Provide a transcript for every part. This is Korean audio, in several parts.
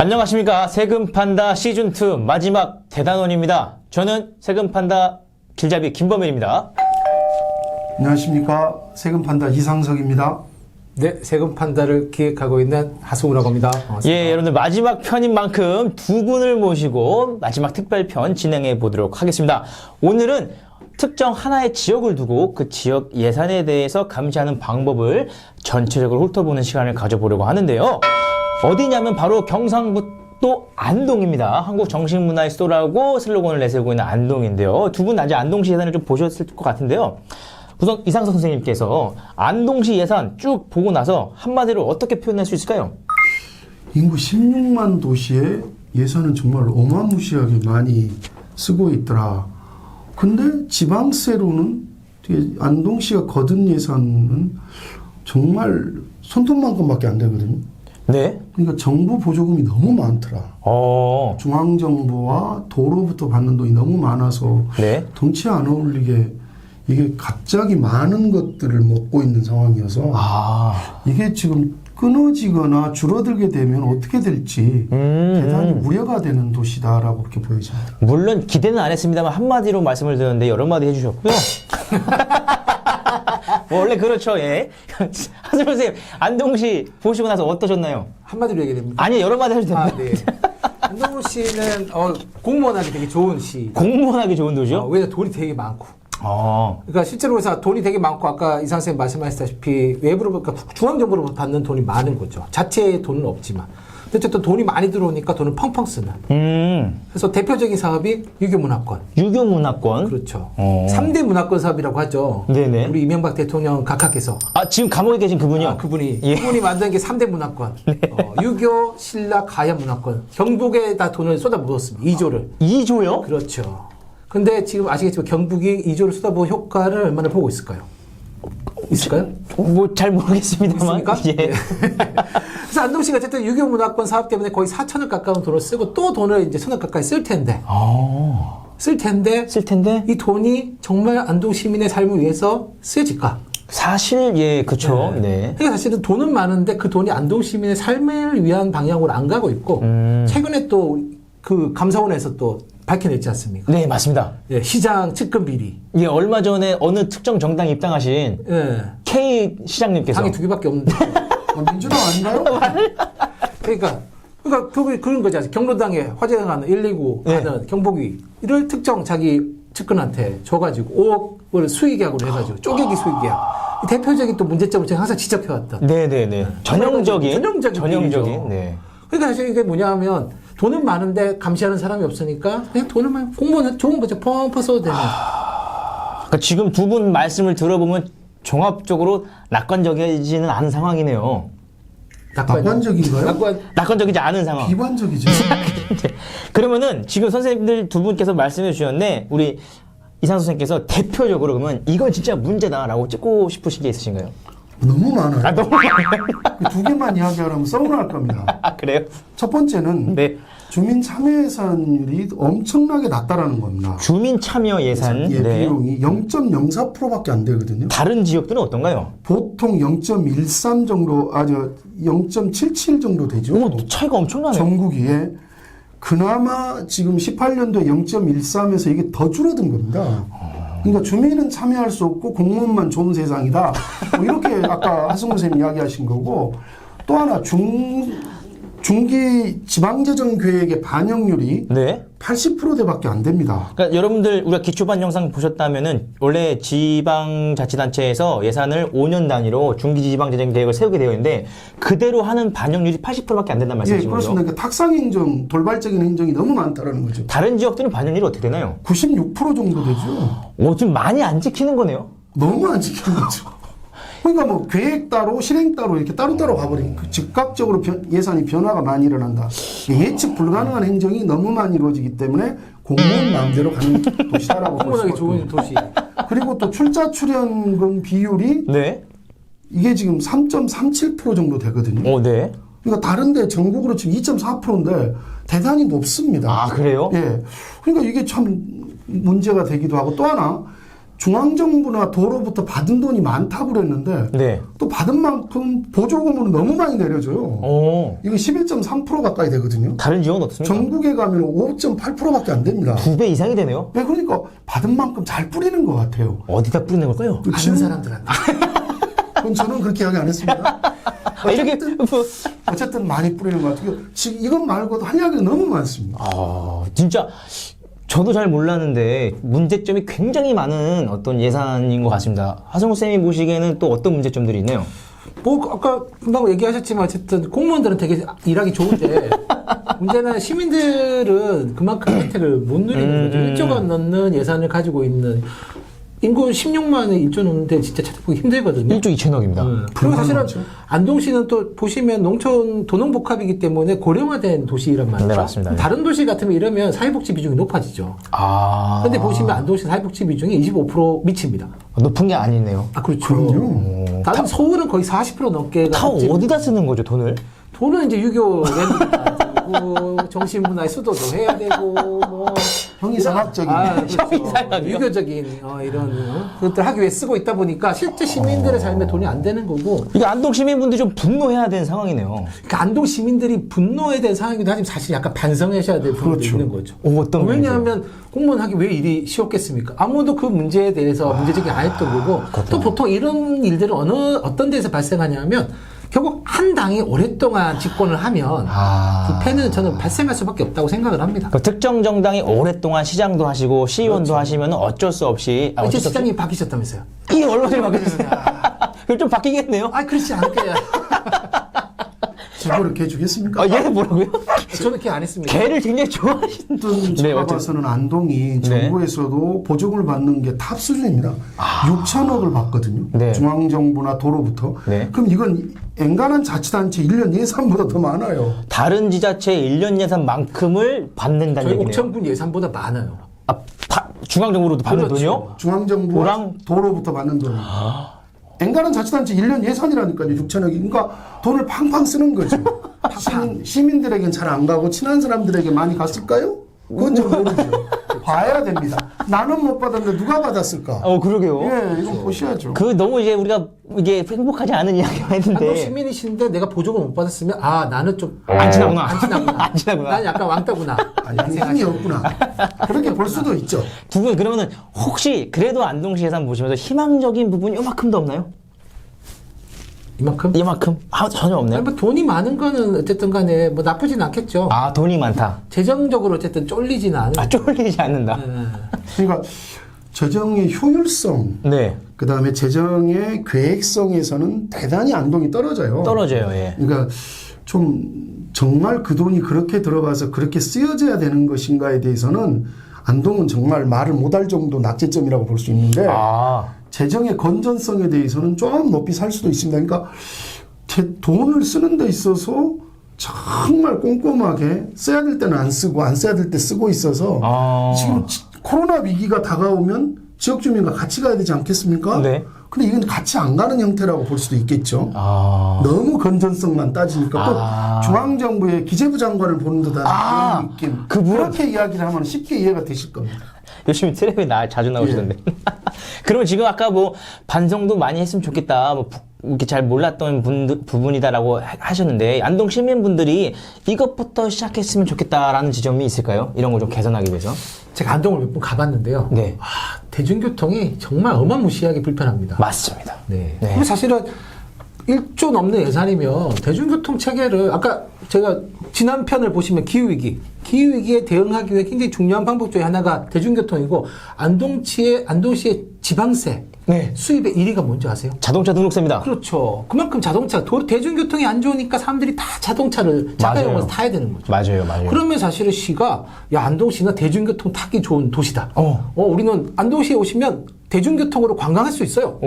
안녕하십니까. 세금판다 시즌2 마지막 대단원입니다. 저는 세금판다 길잡이 김범일입니다. 안녕하십니까. 세금판다 이상석입니다. 네, 세금 판다를 기획하고 있는 하승우라고 합니다. 반갑습니다. 예, 여러분들 마지막 편인 만큼 두 분을 모시고 마지막 특별편 진행해 보도록 하겠습니다. 오늘은 특정 하나의 지역을 두고 그 지역 예산에 대해서 감시하는 방법을 전체적으로 훑어보는 시간을 가져보려고 하는데요. 어디냐면 바로 경상북도 안동입니다. 한국정신문화의 수도라고 슬로건을 내세우고 있는 안동인데요. 두 분 아직 안동시 예산을 좀 보셨을 것 같은데요. 우선 이상석 선생님께서 안동시 예산 쭉 보고 나서 한마디로 어떻게 표현할 수 있을까요? 인구 16만 도시에 예산은 정말 어마무시하게 많이 쓰고 있더라. 근데 지방세로는 안동시가 거둔 예산은 정말 손톱만큼밖에 안 되거든요. 네. 그러니까 정부 보조금이 너무 많더라. 중앙정부와 도로부터 받는 돈이 너무 많아서 네. 덩치에 안 어울리게 이게 갑자기 많은 것들을 먹고 있는 상황이어서 이게 지금 끊어지거나 줄어들게 되면 어떻게 될지 대단히 우려가 되는 도시다라고 그렇게 보여집니다. 물론 기대는 안 했습니다만 한마디로 말씀을 드렸는데 여러 마디 해주셨고요. 원래 그렇죠. 예. 하승우 선생님, 안동시 보시고 나서 어떠셨나요? 한마디로 얘기됩니다. 아니, 여러 마디 해도 됩니다. 네. 안동시는 공무원하기 되게 좋은 시. 공무원하기 좋은 도시요? 왜냐면 돈이 되게 많고. 아. 그러니까 실제로 그래서 돈이 되게 많고 아까 이상 선생님 말씀하셨다시피 외부로 그러니까 중앙정부로 받는 돈이 많은 거죠. 자체의 돈은 없지만. 근데 어쨌든 돈이 많이 들어오니까 돈을 펑펑 쓰는. 그래서 대표적인 사업이 유교 문화권. 유교 문화권. 그렇죠. 3대 문화권 사업이라고 하죠. 네네. 우리 이명박 대통령 각하께서. 아, 지금 감옥에 계신 그분이요? 그분이 만든 게 3대 문화권. 유교, 신라, 가야 문화권. 경북에다 돈을 쏟아부었습니다. 2조를. 2조요? 그렇죠. 근데 지금 아시겠지만 경북이 2조를 쏟아부은 효과를 얼마나 보고 있을까요? 있을까요? 뭐 잘 모르겠습니다만. 있습니까? 예. 네. 그래서 안동시가 어쨌든 유교 문화권 사업 때문에 거의 4천억 가까운 돈을 쓰고 또 돈을 이제 1,000억 가까이 쓸 텐데. 쓸 텐데 이 돈이 정말 안동 시민의 삶을 위해서 쓰여질까? 사실 예, 그쵸. 네. 그러니까 사실은 돈은 많은데 그 돈이 안동 시민의 삶을 위한 방향으로 안 가고 있고 최근에 또 그 감사원에서 또 밝혀냈지 않습니까? 네, 맞습니다. 예, 시장 측근 비리. 예, 얼마 전에 어느 특정 정당 입당하신 예. K 시장님께서 당이 2개밖에 없는데. 민주당 아닌가요? 그러니까 그런 거지. 경로당에 화재가 나는 119 하는 경보기 이를 특정 자기 측근한테 줘가지고 5억을 수의계약으로 해가지고 쪼개기 수의계약. 대표적인 또 문제점을 제가 항상 지적해왔던. 네네네. 전형적인. 일이죠. 네. 그러니까 사실 이게 뭐냐면 돈은 많은데 감시하는 사람이 없으니까 그냥 돈을 많이 공무원은 좋은 거죠. 펑펑 써도 되는. 그러니까 지금 두 분 말씀을 들어보면 종합적으로 낙관적이지는 않은 상황이네요. 낙관적인가요? 낙관적이지 않은 상황. 비관적이죠. 그러면은 지금 선생님들 두 분께서 말씀해 주셨는데 우리 이상수 선생님께서 대표적으로 그러면 이건 진짜 문제다라고 찍고 싶으신 게 있으신가요? 너무 많아요. 아, 너무 많아요. 두 개만 이야기하려면 서운할 겁니다. 아, 그래요? 첫 번째는 네. 주민 참여 예산율이 엄청나게 낮다라는 겁니다. 주민 참여 예산 예, 네. 비용이 0.04%밖에 안 되거든요. 다른 지역들은 어떤가요? 보통 0.13 정도, 0.77 정도 되죠. 오, 차이가 엄청나네요. 전국이. 예. 그나마 지금 18년도에 0.13에서 이게 더 줄어든 겁니다. 그러니까 주민은 참여할 수 없고 공무원만 좋은 세상이다. 뭐 이렇게 아까 하승우 선생님 이야기하신 거고, 또 하나 중기 지방재정 계획의 반영률이 네. 80%대밖에 안 됩니다. 그러니까 여러분들 우리가 기초반 영상 보셨다면은 원래 지방자치단체에서 예산을 5년 단위로 중기지방재정 계획을 세우게 되어 있는데 그대로 하는 반영률이 80%밖에 안 된다는 말씀이신 예, 거죠? 그렇습니다. 그러니까 탁상행정, 돌발적인 행정이 너무 많다라는 거죠. 다른 지역들은 반영률이 어떻게 되나요? 96% 정도 되죠. 좀 많이 안 지키는 거네요. 너무 안 지키는 거죠. 그러니까 뭐 계획 따로 실행 따로 이렇게 따로따로 가버리니까 즉각적으로 예산이 변화가 많이 일어난다. 예측 불가능한 행정이 너무 많이 이루어지기 때문에 공무원 마음대로 가는 도시다라고 볼 공무원하기 수가 좋은 있고. 도시. 그리고 또 출자 출연금 비율이 네. 이게 지금 3.37% 정도 되거든요. 네. 그러니까 다른데 전국으로 지금 2.4%인데 대단히 높습니다. 아, 그래요? 예. 그러니까 이게 참 문제가 되기도 하고 또 하나 중앙정부나 도로부터 받은 돈이 많다고 그랬는데 네. 또 받은 만큼 보조금으로 너무 많이 내려줘요. 오. 이거 11.3% 가까이 되거든요. 다른 지역은 어떻습니까? 전국에 가면 5.8%밖에 안 됩니다. 2배 이상이 되네요. 네, 그러니까 받은 만큼 잘 뿌리는 것 같아요. 어디다 뿌리는 걸까요? 아는 사람들한테. 그건 저는 그렇게 이야기 안 했습니다. 이렇게 어쨌든 많이 뿌리는 것 같아요. 지금 이것 말고도 할 이야기가 너무 많습니다. 진짜 저도 잘 몰랐는데 문제점이 굉장히 많은 어떤 예산인 것 같습니다. 하성우 쌤이 보시기에는 또 어떤 문제점들이 있나요? 뭐 아까 금방 얘기하셨지만 어쨌든 공무원들은 되게 일하기 좋은데 문제는 시민들은 그만큼 혜택을 못 누리는 거죠. 1조가 넘는 예산을 가지고 있는 인구 16만의 1조 넘는데 진짜 찾아보기 힘들거든요. 1조 2천억입니다. 그리고 사실은 불가능하죠. 안동시는 또 보시면 농촌 도농복합이기 때문에 고령화된 도시란 말이죠. 네, 맞습니다. 다른 도시 같으면 이러면 사회복지 비중이 높아지죠. 아. 근데 보시면 안동시 사회복지 비중이 25% 미칩니다. 높은 게 아니네요. 아, 그렇죠. 그럼요. 다른 서울은 거의 40% 넘게. 다 어디다 쓰는 거죠, 돈을? 돈은 이제 유교 랜드고 정신문화의 수도도 해야 되고 뭐 형이상학적인. 그렇죠. 형이상학이요? 유교적인 이런 것들 하기 위해 쓰고 있다 보니까 실제 시민들의 삶에 돈이 안 되는 거고. 이게 안동 시민분들이 좀 분노해야 되는 상황이네요. 그러니까 안동 시민들이 분노에 대한 상황이기도 하지만 사실 약간 반성하셔야 될 부분도 그렇죠. 있는 거죠. 어떤 왜냐하면 공무원 하기 왜 일이 쉬웠겠습니까? 아무도 그 문제에 대해서 문제제기 안 했던 거고 또 보통 이런 일들은 어떤 데서 발생하냐면 결국 한 당이 오랫동안 집권을 하면 부패는 저는 발생할 수밖에 없다고 생각을 합니다. 그 특정 정당이 오랫동안 시장도 하시고 시의원도 하시면 어쩔 수 없이 이제 시장이 바뀌셨다면서요? 이 언론이 바뀌었어요. 그럼 좀 바뀌겠네요. 아, 그렇지 않을게요. 제보를 이렇게 해주겠습니까? 얘 뭐라고요? 저는 그렇게 안 했습니다. 개를 굉장히 좋아하시는. 어떤 제가 봐서는 안동이 정부에서도 보조금을 받는 게 탑 수준입니다. 6천억을 받거든요. 네. 중앙정부나 도로부터. 네. 그럼 이건 엔간한 자치단체 1년 예산보다 더 많아요. 다른 지자체의 1년 예산만큼을 받는다는 저희 얘기네요. 옥천군 예산보다 많아요. 중앙정부로도 받는 그렇죠. 돈이요? 중앙정부와 도랑? 도로부터 받는 돈이. 엔간한 자치단체 1년 예산이라니까요. 6천억이. 그러니까 돈을 팡팡 쓰는 거죠. 시민들에겐 잘 안 가고 친한 사람들에게 많이 갔을까요? 그건 좀 모르죠. 봐야 됩니다. 나는 못 받았는데 누가 받았을까? 그러게요. 예, 이건 보셔야죠. 그 너무 이제 우리가 이게 행복하지 않은 이야기가 안동 했는데. 시민이신데 내가 보조금 못 받았으면 나는 좀 안 친하구나. 안 친하구나. 안 친하구나. 난 약간 왕따구나. 아니, 힘이 없구나. 그렇게 볼 수도 있죠. 두 분 그러면은 혹시 그래도 안동시 예산 보시면서 희망적인 부분이 요만큼도 없나요? 이만큼? 이만큼? 전혀 없네요. 아니, 뭐 돈이 많은 거는 어쨌든 간에 뭐 나쁘진 않겠죠. 돈이 많다. 재정적으로 어쨌든 쫄리지는 않은. 쫄리지 않는다. 그러니까 재정의 효율성, 네. 그 다음에 재정의 계획성에서는 대단히 안동이 떨어져요. 떨어져요, 예. 그러니까 좀 정말 그 돈이 그렇게 들어가서 그렇게 쓰여져야 되는 것인가에 대해서는 안동은 정말 말을 못할 정도 낙제점이라고 볼 수 있는데 재정의 건전성에 대해서는 좀 높이 살 수도 있습니다. 그러니까 돈을 쓰는 데 있어서 정말 꼼꼼하게 써야 될 때는 안 쓰고 안 써야 될 때 쓰고 있어서 지금 코로나 위기가 다가오면 지역 주민과 같이 가야 되지 않겠습니까? 네. 근데 이건 같이 안 가는 형태라고 볼 수도 있겠죠. 너무 건전성만 따지니까 꼭 중앙정부의 기재부 장관을 보는 듯한 그런 느낌. 그렇게 이야기를 하면 쉽게 이해가 되실 겁니다. 요즘 텔레비에 자주 나오시던데. 그러면 지금 아까 뭐 반성도 많이 했으면 좋겠다. 뭐 이렇게 잘 몰랐던 부분이다라고 하셨는데 안동 시민분들이 이것부터 시작했으면 좋겠다라는 지점이 있을까요? 이런 걸 좀 개선하기 위해서. 제가 안동을 몇 번 가봤는데요. 네. 대중교통이 정말 어마무시하게 불편합니다. 맞습니다. 네. 그리고 사실은 1조 넘는 예산이면 대중교통 체계를 아까 제가 지난 편을 보시면 기후위기에 대응하기 위해 굉장히 중요한 방법 중에 하나가 대중교통이고 안동시의 지방세 수입의 1위가 뭔지 아세요? 자동차 등록세입니다. 그렇죠. 그만큼 대중교통이 안 좋으니까 사람들이 다 자동차를 자가용으로 타야 되는 거죠. 맞아요. 그러면 사실은 시가 안동시는 대중교통 타기 좋은 도시다. 우리는 안동시에 오시면 대중교통으로 관광할 수 있어요.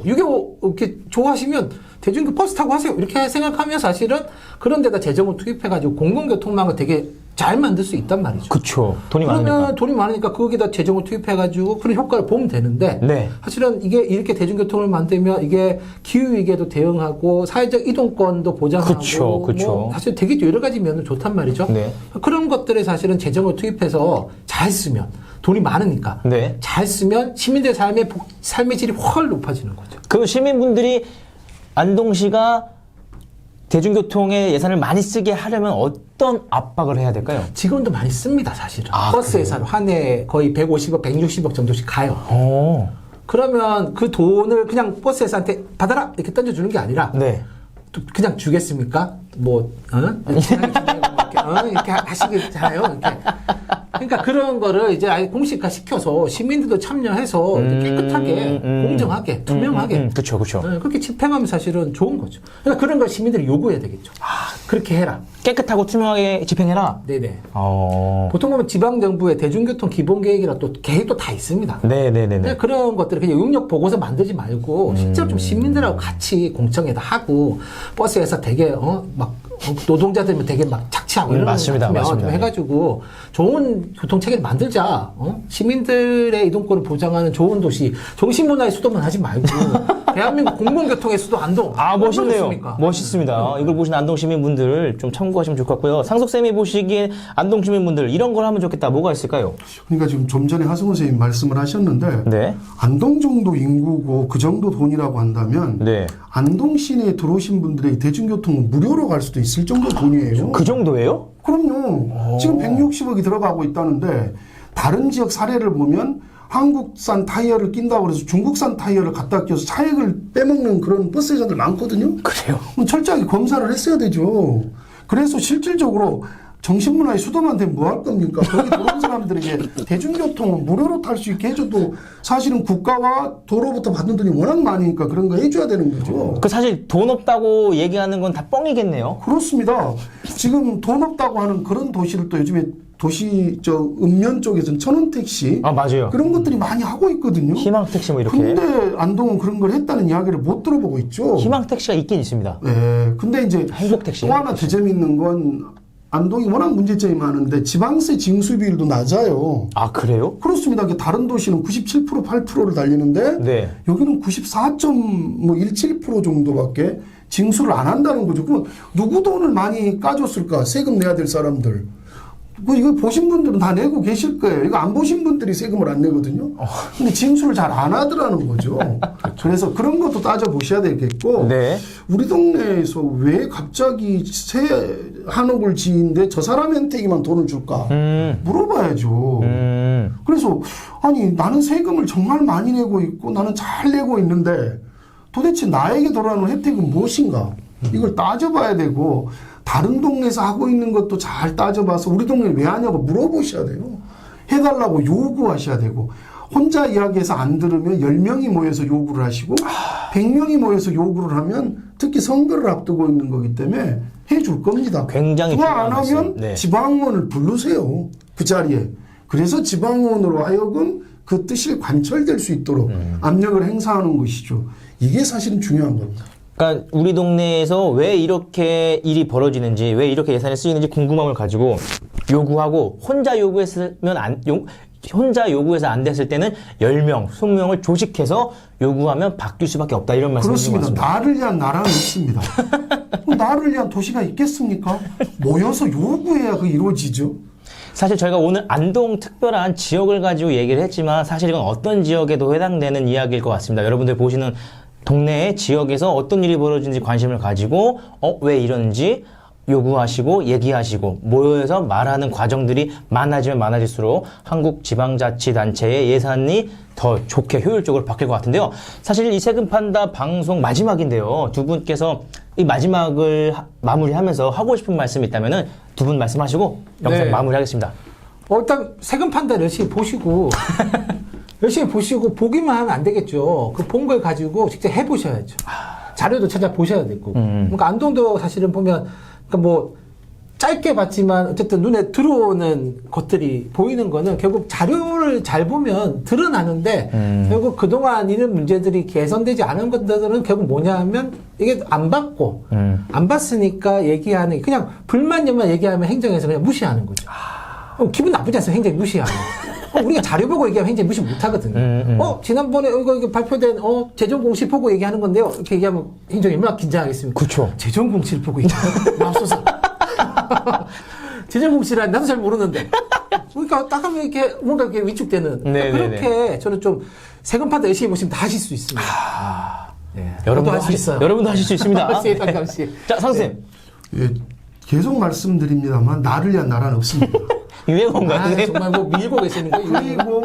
이게 이렇게 좋아하시면 대중교통 버스 타고 하세요. 이렇게 생각하면 사실은 그런 데다 재정을 투입해가지고 공공교통망을 되게 잘 만들 수 있단 말이죠. 그렇죠. 돈이 많으니까. 그러면 돈이 많으니까 거기다 재정을 투입해가지고 그런 효과를 보면 되는데 사실은 이게 이렇게 대중교통을 만들면 이게 기후위기에도 대응하고 사회적 이동권도 보장하고 뭐 사실 되게 여러 가지 면은 좋단 말이죠. 그런 것들에 사실은 재정을 투입해서 잘 쓰면 돈이 많으니까 네. 잘 쓰면 시민들의 삶의 질이 훨 높아지는 거죠. 그 시민분들이 안동시가 대중교통에 예산을 많이 쓰게 하려면 어떤 압박을 해야 될까요? 지금도 많이 씁니다, 사실은. 아, 버스 그래요? 예산 한 해 거의 150억, 160억 정도씩 가요. 그러면 그 돈을 그냥 버스 회사한테 받아라 이렇게 던져주는 게 아니라 네. 또 그냥 주겠습니까? 뭐 이렇게 하시겠잖아요. 이렇게. 그러니까 그런 거를 이제 아예 공식화 시켜서 시민들도 참여해서 이제 깨끗하게 공정하게 투명하게 그렇죠, 그렇죠. 그렇게 집행하면 사실은 좋은 거죠. 그러니까 그런 걸 시민들이 요구해야 되겠죠. 그렇게 해라. 깨끗하고 투명하게 집행해라. 네네. 어. 보통 보면 지방정부의 대중교통 기본계획이라 또 계획도 다 있습니다. 네네네네. 그냥 그런 것들을 그냥 응력 보고서 만들지 말고 실제로 좀 시민들하고 같이 공청회도 하고 버스에서 되게 막 노동자들면 되게 막 착취하고 이런 맞습니다, 거 맞습니다. 좀 해가지고 좋은 교통체계를 만들자. 시민들의 이동권을 보장하는 좋은 도시, 정신문화의 수도만 하지 말고 대한민국 공공교통의 수도 안동. 아, 멋있네요. 좋습니까? 멋있습니다. 이걸 보시는 안동 시민분들 좀 참고하시면 좋을 것 같고요. 상속쌤이 보시기에 안동 시민분들 이런 걸 하면 좋겠다. 뭐가 있을까요? 그러니까 지금 좀 전에 하승우 선생님 말씀을 하셨는데 네. 안동 정도 인구고 그 정도 돈이라고 한다면 네. 안동 시내에 들어오신 분들에게 대중교통은 무료로 갈 수도 있을 정도 돈이에요. 그 정도예요? 그럼요. 지금 160억이 들어가고 있다는데 다른 지역 사례를 보면 한국산 타이어를 낀다고 해서 중국산 타이어를 갖다 껴서 차액을 빼먹는 그런 버스 회사들 많거든요. 그래요? 그럼 철저하게 검사를 했어야 되죠. 그래서 실질적으로 정신문화의 수도만 되면 뭐 할 겁니까? 거기 들어온 사람들에게 대중교통은 무료로 탈 수 있게 해줘도 사실은 국가와 도로부터 받는 돈이 워낙 많으니까 그런 거 해줘야 되는 거죠. 그 사실 돈 없다고 얘기하는 건 다 뻥이겠네요. 그렇습니다. 지금 돈 없다고 하는 그런 도시를 또 요즘에 읍면 쪽에서는 천원택시 아, 맞아요. 그런 것들이 많이 하고 있거든요. 희망택시 뭐 이렇게. 근데 안동은 그런 걸 했다는 이야기를 못 들어보고 있죠. 희망택시가 있긴 있습니다. 네. 근데 이제 행복택시. 또 하나 더 재밌는 건 안동이 워낙 문제점이 많은데 지방세 징수 비율도 낮아요. 아, 그래요? 그렇습니다. 다른 도시는 97%, 8%를 달리는데 네. 여기는 94.17% 정도밖에 징수를 안 한다는 거죠. 그럼 누구 돈을 많이 까줬을까? 세금 내야 될 사람들. 이거 보신 분들은 다 내고 계실 거예요. 이거 안 보신 분들이 세금을 안 내거든요. 근데 징수를 잘 안 하더라는 거죠. 그래서 그런 것도 따져보셔야 되겠고, 네. 우리 동네에서 왜 갑자기 새 한옥을 지인데 저 사람한테만 돈을 줄까? 물어봐야죠. 그래서, 아니, 나는 세금을 정말 많이 내고 있고, 나는 잘 내고 있는데, 도대체 나에게 돌아오는 혜택은 무엇인가? 이걸 따져봐야 되고, 다른 동네에서 하고 있는 것도 잘 따져봐서 우리 동네를 왜 하냐고 물어보셔야 돼요. 해달라고 요구하셔야 되고, 혼자 이야기해서 안 들으면 10명이 모여서 요구를 하시고 100명이 모여서 요구를 하면 특히 선거를 앞두고 있는 거기 때문에 해줄 겁니다. 굉장히 그거 안 중요한 말씀. 하면 네. 지방의원을 부르세요. 그 자리에. 그래서 지방의원으로 하여금 그 뜻이 관철될 수 있도록 압력을 행사하는 것이죠. 이게 사실은 중요한 겁니다. 그러니까 우리 동네에서 왜 이렇게 일이 벌어지는지, 왜 이렇게 예산이 쓰이는지 궁금함을 가지고 요구하고 혼자 요구해서 안 됐을 때는 10명, 20명을 조직해서 요구하면 바뀔 수밖에 없다. 이런 말씀을 드린 것 그렇습니다. 같습니다. 나를 위한 나라는 있습니다. 나를 위한 도시가 있겠습니까? 모여서 요구해야 그 이루어지죠. 사실 저희가 오늘 안동 특별한 지역을 가지고 얘기를 했지만 사실 이건 어떤 지역에도 해당되는 이야기일 것 같습니다. 여러분들 보시는 동네의 지역에서 어떤 일이 벌어지는지 관심을 가지고 왜 이러는지 요구하시고 얘기하시고 모여서 말하는 과정들이 많아지면 많아질수록 한국지방자치단체의 예산이 더 좋게 효율적으로 바뀔 것 같은데요. 사실 이 세금 판다 방송 마지막인데요. 두 분께서 이 마지막을 마무리하면서 하고 싶은 말씀이 있다면 두 분 말씀하시고 영상 네. 마무리하겠습니다. 일단 세금 판단 열심히 보시고 열심히 보시고 보기만 하면 안 되겠죠. 그 본 걸 가지고 직접 해보셔야죠. 자료도 찾아보셔야 되고. 그러니까 안동도 사실은 보면 그러니까 뭐 짧게 봤지만 어쨌든 눈에 들어오는 것들이 보이는 거는 결국 자료를 잘 보면 드러나는데 결국 그동안 이런 문제들이 개선되지 않은 것들은 결국 뭐냐 하면 이게 안 받고 안 봤으니까 얘기하는 그냥 불만만 얘기하면 행정에서 그냥 무시하는 거죠. 기분 나쁘지 않습니까? 행정이 무시하는 우리가 자료 보고 얘기하면 행정이 무시 못 하거든요. 지난번에 이거 발표된 재정 공시 보고 얘기하는 건데요. 이렇게 얘기하면 행정이 얼마나 긴장하겠습니까? 그렇죠. 재정 공시를 보고 얘기하는 맙소사. 재정 공시란 나도 잘 모르는데 그러니까 딱 하면 이렇게 뭔가 이렇게 위축되는 네, 그렇게 저는 좀 세금판다 열심히 보시면 다 하실 수 있습니다. 네. 여러분도 할 수 있어요. 여러분도 하실 수 있습니다. 세금감시. 자, 상수님. 예, 계속 말씀드립니다만 나를 위한 나라는 없습니다. 유행어인가요? 아, 선생님? 정말 뭐 밀고 계시는 거예요. 그리고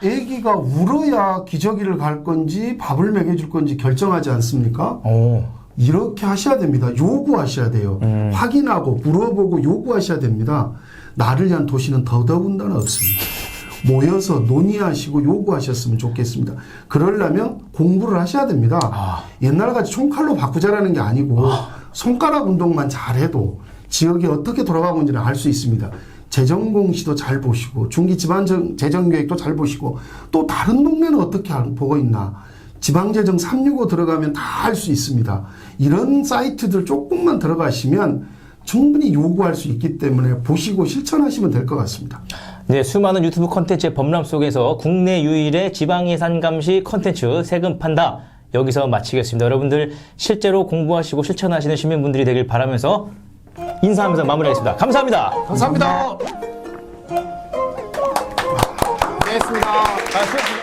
아기가 울어야 기저귀를 갈 건지 밥을 먹여줄 건지 결정하지 않습니까? 오. 이렇게 하셔야 됩니다. 요구하셔야 돼요. 확인하고 물어보고 요구하셔야 됩니다. 나를 위한 도시는 더더군다나 없습니다. 모여서 논의하시고 요구하셨으면 좋겠습니다. 그러려면 공부를 하셔야 됩니다. 옛날같이 총칼로 바꾸자라는 게 아니고 손가락 운동만 잘해도 지역이 어떻게 돌아가고 있는지를 알 수 있습니다. 재정공시도 잘 보시고 중기지방 재정계획도 잘 보시고 또 다른 동네는 어떻게 보고 있나 지방재정 365 들어가면 다 알 수 있습니다. 이런 사이트들 조금만 들어가시면 충분히 요구할 수 있기 때문에 보시고 실천하시면 될 것 같습니다. 네, 수많은 유튜브 콘텐츠의 범람 속에서 국내 유일의 지방예산 감시 콘텐츠 세금 판다 여기서 마치겠습니다. 여러분들 실제로 공부하시고 실천하시는 시민분들이 되길 바라면서 인사하면서 마무리하겠습니다. 감사합니다. 감사합니다. 네, 했습니다. 아, 수고하셨습니다.